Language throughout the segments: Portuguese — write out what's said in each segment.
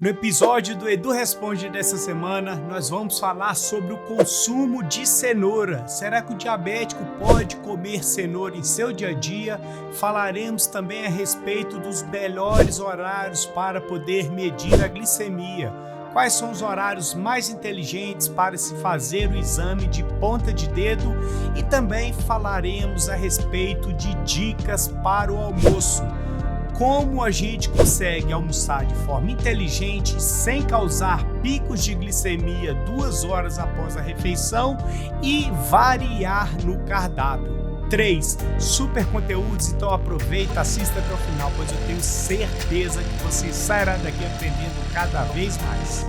No episódio do Edu Responde dessa semana, nós vamos falar sobre o consumo de cenoura. Será que o diabético pode comer cenoura em seu dia a dia? Falaremos também a respeito dos melhores horários para poder medir a glicemia. Quais são os horários mais inteligentes para se fazer o exame de ponta de dedo? E também falaremos a respeito de dicas para o almoço. Como a gente consegue almoçar de forma inteligente, sem causar picos de glicemia 2 horas após a refeição e variar no cardápio. 3 super conteúdos, então aproveita, assista até o final, pois eu tenho certeza que você sairá daqui aprendendo cada vez mais.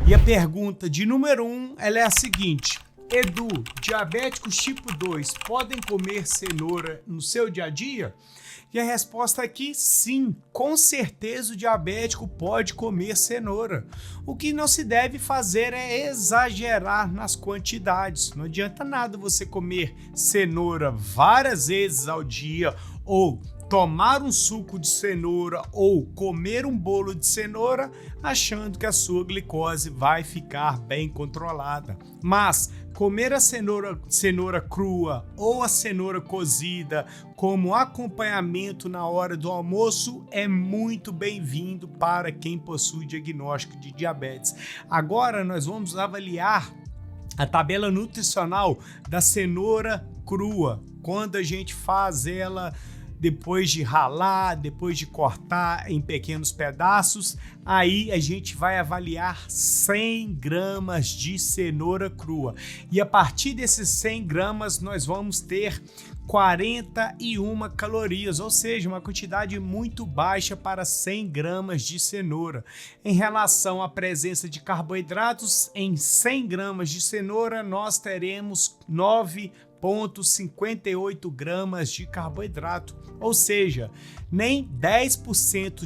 E a pergunta de número 1, ela é a seguinte: Edu, diabéticos tipo 2 podem comer cenoura no seu dia a dia? E a resposta aqui, sim, com certeza o diabético pode comer cenoura. O que não se deve fazer é exagerar nas quantidades. Não adianta nada você comer cenoura várias vezes ao dia ou tomar um suco de cenoura ou comer um bolo de cenoura achando que a sua glicose vai ficar bem controlada. Mas comer a cenoura crua ou a cenoura cozida como acompanhamento na hora do almoço é muito bem-vindo para quem possui diagnóstico de diabetes. Agora nós vamos avaliar a tabela nutricional da cenoura crua, quando a gente faz ela depois de ralar, depois de cortar em pequenos pedaços, aí a gente vai avaliar 100 gramas de cenoura crua. E a partir desses 100 gramas nós vamos ter 41 calorias, ou seja, uma quantidade muito baixa para 100 gramas de cenoura. Em relação à presença de carboidratos, em 100 gramas de cenoura nós teremos 9,58 gramas de carboidrato, ou seja, nem 10%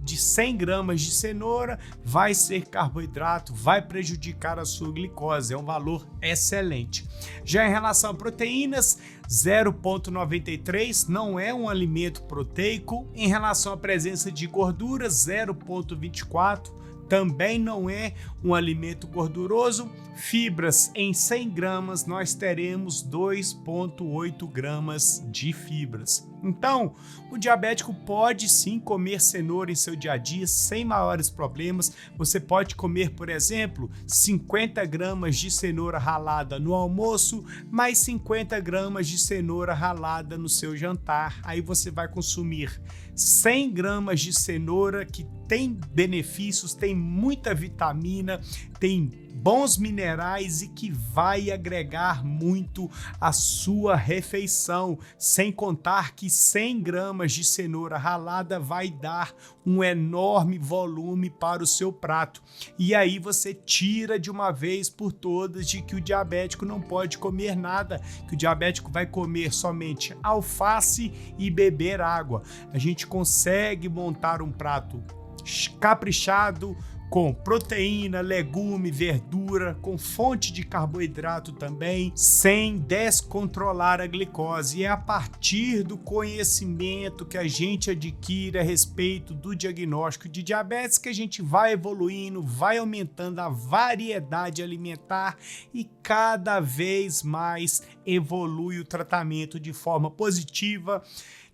de 100 gramas de cenoura vai ser carboidrato, vai prejudicar a sua glicose, é um valor excelente. Já em relação a proteínas, 0,93 não é um alimento proteico. Em relação à presença de gordura, 0,24 também não é um alimento gorduroso. Fibras, em 100 gramas nós teremos 2,8 gramas de fibras. Então, o diabético pode sim comer cenoura em seu dia a dia sem maiores problemas. Você pode comer, por exemplo, 50 gramas de cenoura ralada no almoço, mais 50 gramas de cenoura ralada no seu jantar. Aí você vai consumir 100 gramas de cenoura que tem benefícios, tem muita vitamina, tem bons minerais e que vai agregar muito à sua refeição, sem contar que 100 gramas de cenoura ralada vai dar um enorme volume para o seu prato. E aí você tira de uma vez por todas de que o diabético não pode comer nada, que o diabético vai comer somente alface e beber água. A gente consegue montar um prato caprichado, com proteína, legume, verdura, com fonte de carboidrato também, sem descontrolar a glicose. E é a partir do conhecimento que a gente adquire a respeito do diagnóstico de diabetes que a gente vai evoluindo, vai aumentando a variedade alimentar e cada vez mais evolui o tratamento de forma positiva.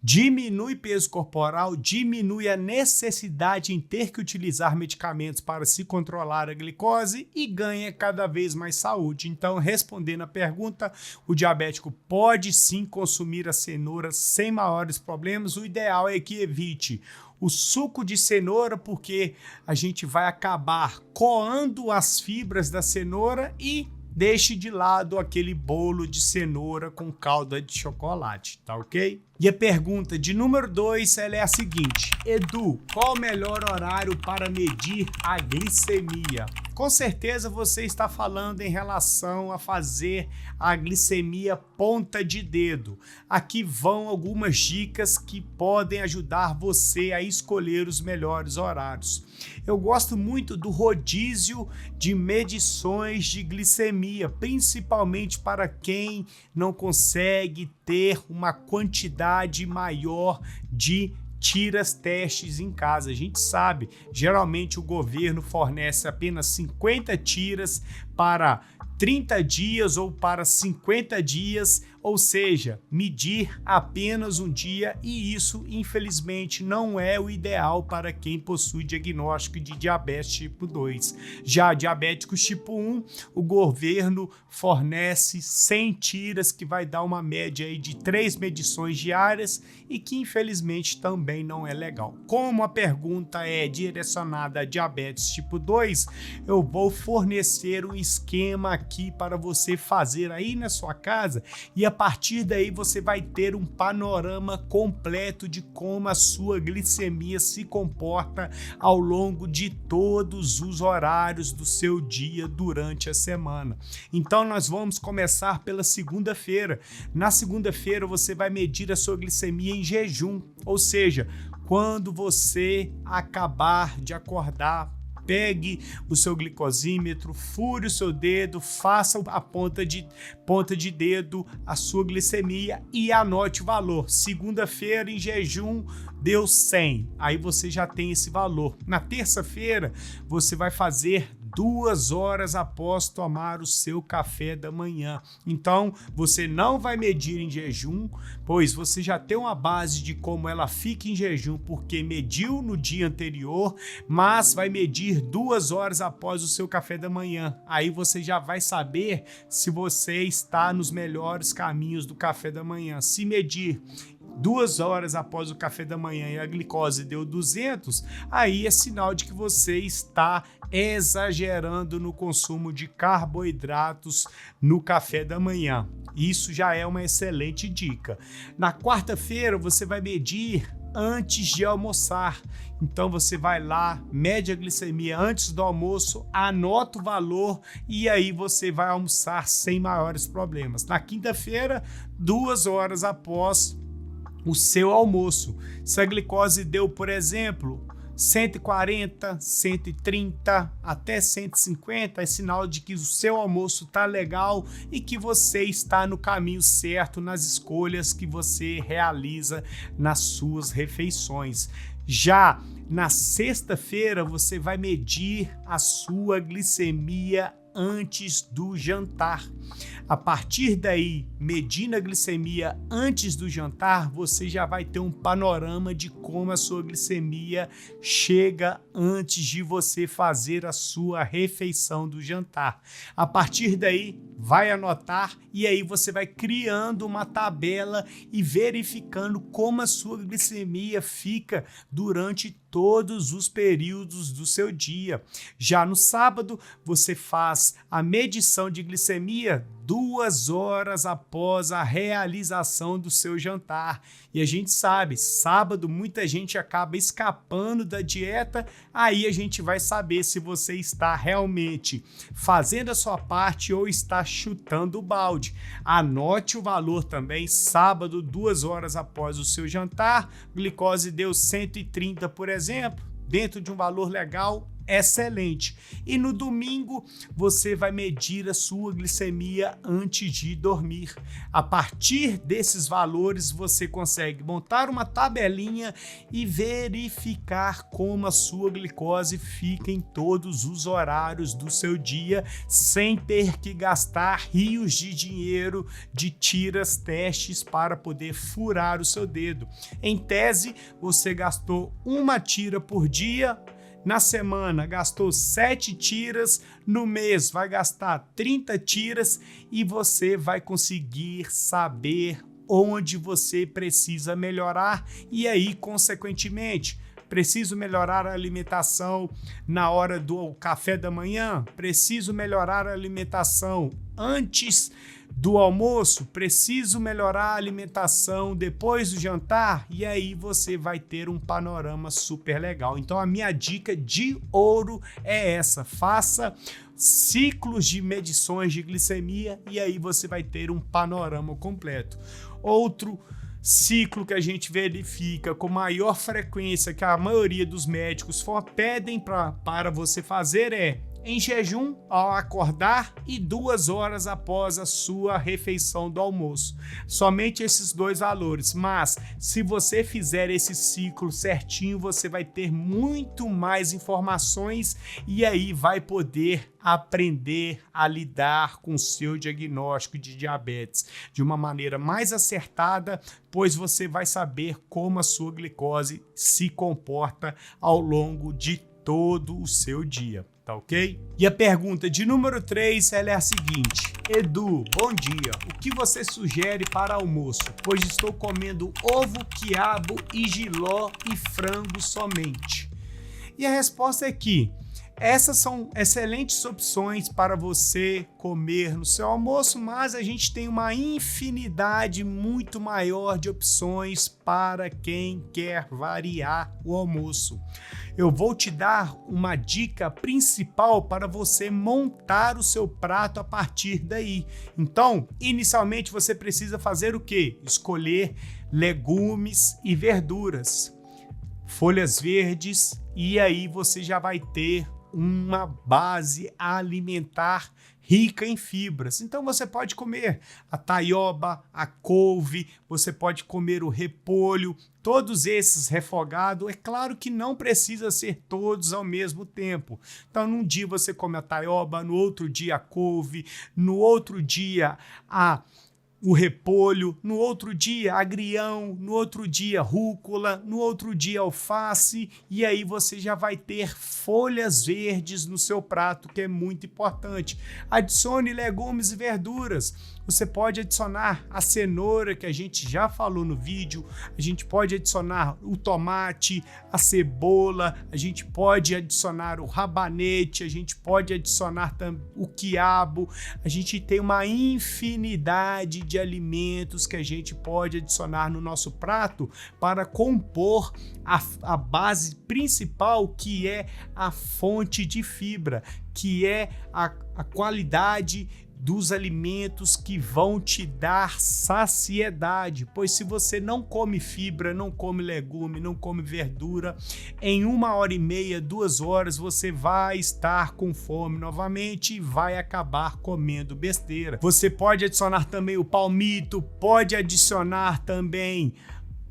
Diminui peso corporal, diminui a necessidade em ter que utilizar medicamentos para se controlar a glicose e ganha cada vez mais saúde. Então, respondendo a pergunta, o diabético pode sim consumir a cenoura sem maiores problemas. O ideal é que evite o suco de cenoura, porque a gente vai acabar coando as fibras da cenoura e deixe de lado aquele bolo de cenoura com calda de chocolate, tá ok? E a pergunta de número 2, ela é a seguinte: Edu, qual o melhor horário para medir a glicemia? Com certeza você está falando em relação a fazer a glicemia ponta de dedo. Aqui vão algumas dicas que podem ajudar você a escolher os melhores horários. Eu gosto muito do rodízio de medições de glicemia, principalmente para quem não consegue ter uma quantidade maior de tiras testes em casa. A gente sabe, geralmente o governo fornece apenas 50 tiras para 30 dias ou para 50 dias, ou seja, medir apenas um dia, e isso, infelizmente, não é o ideal para quem possui diagnóstico de diabetes tipo 2. Já diabéticos tipo 1, o governo fornece 100 tiras, que vai dar uma média aí de 3 medições diárias e que, infelizmente, também não é legal. Como a pergunta é direcionada a diabetes tipo 2, eu vou fornecer um esquema aqui para você fazer aí na sua casa, e a partir daí você vai ter um panorama completo de como a sua glicemia se comporta ao longo de todos os horários do seu dia durante a semana. Então nós vamos começar pela segunda-feira. Na segunda-feira você vai medir a sua glicemia em jejum, ou seja, quando você acabar de acordar, pegue o seu glicosímetro, fure o seu dedo, faça a ponta de dedo a sua glicemia e anote o valor. Segunda-feira em jejum deu 100, aí você já tem esse valor. Na terça-feira você vai fazer 2 horas após tomar o seu café da manhã. Então, você não vai medir em jejum, pois você já tem uma base de como ela fica em jejum, porque mediu no dia anterior, mas vai medir 2 horas após o seu café da manhã. Aí você já vai saber se você está nos melhores caminhos do café da manhã. Se medir 2 horas após o café da manhã e a glicose deu 200, aí é sinal de que você está exagerando no consumo de carboidratos no café da manhã. Isso já é uma excelente dica. Na quarta-feira você vai medir antes de almoçar. Então você vai lá, mede a glicemia antes do almoço, anota o valor e aí você vai almoçar sem maiores problemas. Na quinta-feira, 2 horas após o seu almoço, se a glicose deu, por exemplo, 140, 130, até 150, é sinal de que o seu almoço está legal e que você está no caminho certo nas escolhas que você realiza nas suas refeições. Já na sexta-feira, você vai medir a sua glicemia antes do jantar. A partir daí, medindo a glicemia antes do jantar, você já vai ter um panorama de como a sua glicemia chega antes de você fazer a sua refeição do jantar. A partir daí, vai anotar e aí você vai criando uma tabela e verificando como a sua glicemia fica durante todos os períodos do seu dia. Já no sábado, você faz a medição de glicemia 2 horas após a realização do seu jantar. E a gente sabe, sábado muita gente acaba escapando da dieta, aí a gente vai saber se você está realmente fazendo a sua parte ou está chutando o balde. Anote o valor também, sábado, 2 horas após o seu jantar, glicose deu 130, por exemplo, dentro de um valor legal, excelente. E no domingo você vai medir a sua glicemia antes de dormir. A partir desses valores você consegue montar uma tabelinha e verificar como a sua glicose fica em todos os horários do seu dia, sem ter que gastar rios de dinheiro de tiras testes para poder furar o seu dedo. Em tese, você gastou 1 tira por dia. Na semana gastou 7 tiras, no mês vai gastar 30 tiras e você vai conseguir saber onde você precisa melhorar e aí, consequentemente, preciso melhorar a alimentação na hora do café da manhã, preciso melhorar a alimentação antes do almoço, preciso melhorar a alimentação depois do jantar, e aí você vai ter um panorama super legal. Então a minha dica de ouro é essa: faça ciclos de medições de glicemia e aí você vai ter um panorama completo. Outro ciclo que a gente verifica com maior frequência, que a maioria dos médicos pedem para você fazer, é em jejum ao acordar e 2 horas após a sua refeição do almoço. Somente esses 2 valores, mas se você fizer esse ciclo certinho, você vai ter muito mais informações e aí vai poder aprender a lidar com o seu diagnóstico de diabetes de uma maneira mais acertada, pois você vai saber como a sua glicose se comporta ao longo de todo o seu dia. Tá ok? E a pergunta de número 3, ela é a seguinte: Edu, bom dia. O que você sugere para almoço? Pois estou comendo ovo, quiabo e jiló e frango somente. E a resposta é que essas são excelentes opções para você comer no seu almoço, mas a gente tem uma infinidade muito maior de opções para quem quer variar o almoço. Eu vou te dar uma dica principal para você montar o seu prato a partir daí. Então, inicialmente você precisa fazer o quê? Escolher legumes e verduras, folhas verdes, e aí você já vai ter uma base alimentar rica em fibras. Então você pode comer a taioba, a couve, você pode comer o repolho, todos esses refogados. É claro que não precisa ser todos ao mesmo tempo. Então num dia você come a taioba, no outro dia a couve, no outro dia o repolho, no outro dia agrião, no outro dia rúcula, no outro dia alface, e aí você já vai ter folhas verdes no seu prato, que é muito importante. Adicione legumes e verduras. Você pode adicionar a cenoura, que a gente já falou no vídeo, a gente pode adicionar o tomate, a cebola, a gente pode adicionar o rabanete, a gente pode adicionar o quiabo. A gente tem uma infinidade de alimentos que a gente pode adicionar no nosso prato para compor a base principal, que é a fonte de fibra, que é a qualidade dos alimentos que vão te dar saciedade, pois se você não come fibra, não come legume, não come verdura, em 1h30, 2 horas você vai estar com fome novamente e vai acabar comendo besteira. Você pode adicionar também o palmito, pode adicionar também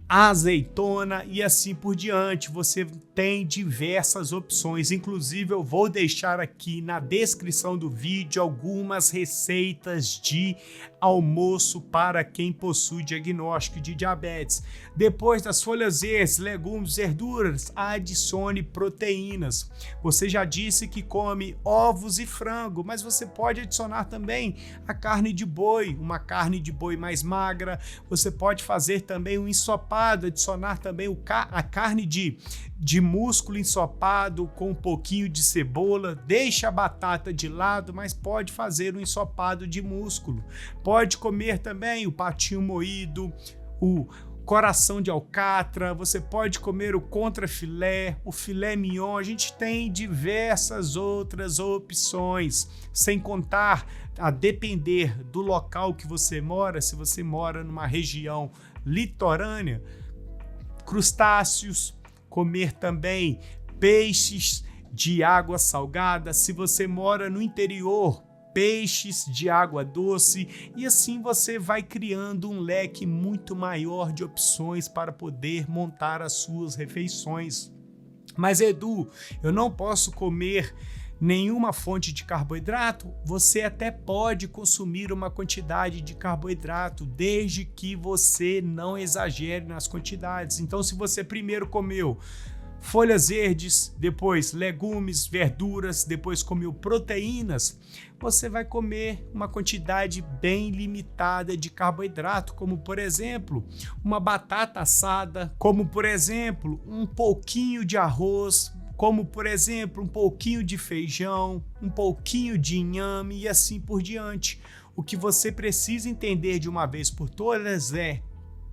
a azeitona e assim por diante. Você tem diversas opções, inclusive eu vou deixar aqui na descrição do vídeo algumas receitas de almoço para quem possui diagnóstico de diabetes. Depois das folhas verdes, legumes, verduras, adicione proteínas. Você já disse que come ovos e frango, mas você pode adicionar também a carne de boi, uma carne de boi mais magra. Você pode fazer também um ensopado, adicionar também a carne de músculo ensopado com um pouquinho de cebola. Deixa a batata de lado, mas pode fazer um ensopado de músculo. Pode comer também o patinho moído, o coração de alcatra, você pode comer o contrafilé, o filé mignon. A gente tem diversas outras opções, sem contar, a depender do local que você mora, se você mora numa região litorânea, crustáceos, comer também peixes de água salgada. Se você mora no interior, peixes de água doce, e assim você vai criando um leque muito maior de opções para poder montar as suas refeições. Mas Edu, eu não posso comer nenhuma fonte de carboidrato? Você até pode consumir uma quantidade de carboidrato, desde que você não exagere nas quantidades. Então, se você primeiro comeu folhas verdes, depois legumes, verduras, depois comeu proteínas, você vai comer uma quantidade bem limitada de carboidrato, como por exemplo, uma batata assada, como por exemplo, um pouquinho de arroz, como por exemplo, um pouquinho de feijão, um pouquinho de inhame e assim por diante. O que você precisa entender de uma vez por todas é: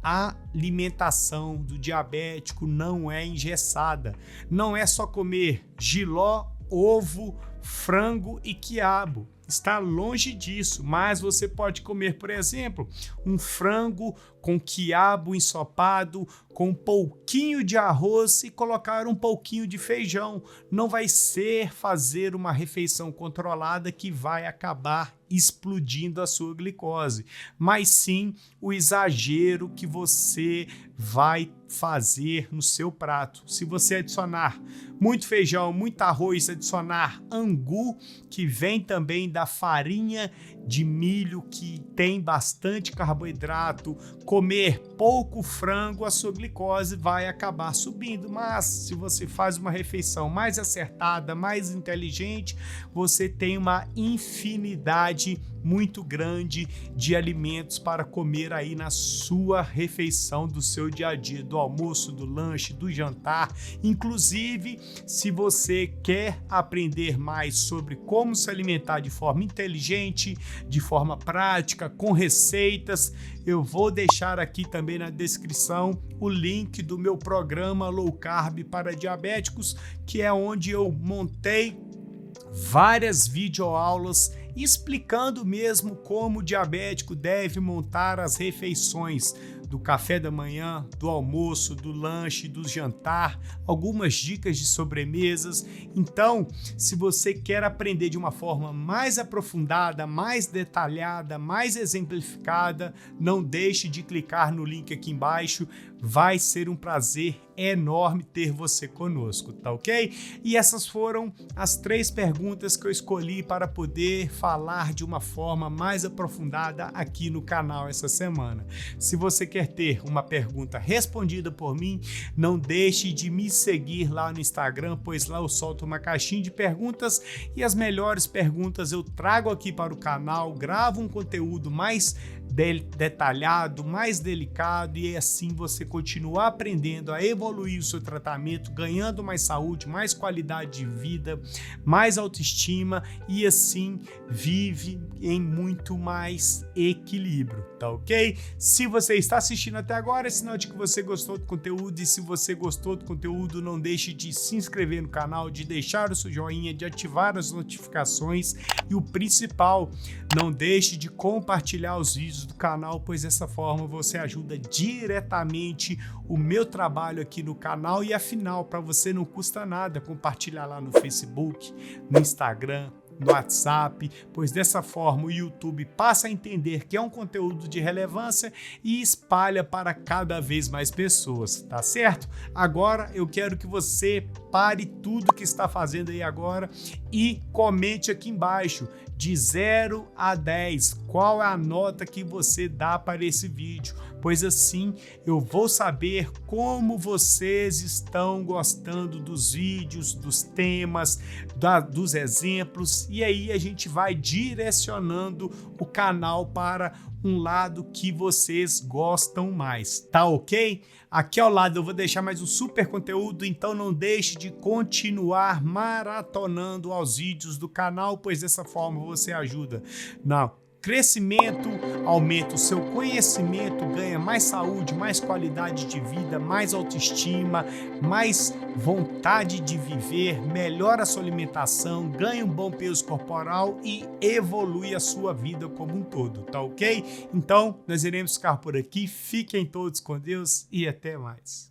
a alimentação do diabético não é engessada. Não é só comer jiló, ovo, frango e quiabo. Está longe disso, mas você pode comer, por exemplo, um frango com quiabo ensopado, com um pouquinho de arroz e colocar um pouquinho de feijão. Não vai ser fazer uma refeição controlada que vai acabar explodindo a sua glicose, mas sim o exagero que você vai fazer no seu prato. Se você adicionar muito feijão, muito arroz, adicionar angu, que vem também da farinha de milho, que tem bastante carboidrato, comer pouco frango, a sua glicose vai acabar subindo. Mas se você faz uma refeição mais acertada, mais inteligente, você tem uma infinidade muito grande de alimentos para comer aí na sua refeição do seu dia a dia, do almoço, do lanche, do jantar. Inclusive, se você quer aprender mais sobre como se alimentar de forma inteligente, de forma prática, com receitas, eu vou deixar aqui também na descrição o link do meu programa Low Carb para diabéticos, que é onde eu montei várias videoaulas explicando mesmo como o diabético deve montar as refeições do café da manhã, do almoço, do lanche, do jantar, algumas dicas de sobremesas. Então, se você quer aprender de uma forma mais aprofundada, mais detalhada, mais exemplificada, não deixe de clicar no link aqui embaixo. Vai ser um prazer enorme ter você conosco, tá ok? E essas foram as 3 perguntas que eu escolhi para poder falar de uma forma mais aprofundada aqui no canal essa semana. Se você quer ter uma pergunta respondida por mim, não deixe de me seguir lá no Instagram, pois lá eu solto uma caixinha de perguntas e as melhores perguntas eu trago aqui para o canal, gravo um conteúdo mais detalhado, mais delicado, e assim você continuar aprendendo a evoluir o seu tratamento, ganhando mais saúde, mais qualidade de vida, mais autoestima, e assim vive em muito mais equilíbrio, tá ok? Se você está assistindo até agora, é sinal de que você gostou do conteúdo, e se você gostou do conteúdo, não deixe de se inscrever no canal, de deixar o seu joinha, de ativar as notificações, e o principal, não deixe de compartilhar os vídeos do canal, pois dessa forma você ajuda diretamente o meu trabalho aqui no canal, e afinal, para você não custa nada compartilhar lá no Facebook, no Instagram, no WhatsApp, pois dessa forma o YouTube passa a entender que é um conteúdo de relevância e espalha para cada vez mais pessoas, tá certo? Agora eu quero que você pare tudo que está fazendo aí agora e comente aqui embaixo de 0 a 10, qual é a nota que você dá para esse vídeo, pois assim eu vou saber como vocês estão gostando dos vídeos, dos temas, dos exemplos, e aí a gente vai direcionando o canal para um lado que vocês gostam mais, tá ok? Aqui ao lado eu vou deixar mais um super conteúdo, então não deixe de continuar maratonando aos vídeos do canal, pois dessa forma você ajuda no crescimento, aumenta o seu conhecimento, ganha mais saúde, mais qualidade de vida, mais autoestima, mais vontade de viver, melhora a sua alimentação, ganha um bom peso corporal e evolui a sua vida como um todo, tá ok? Então, nós iremos ficar por aqui, fiquem todos com Deus e até mais.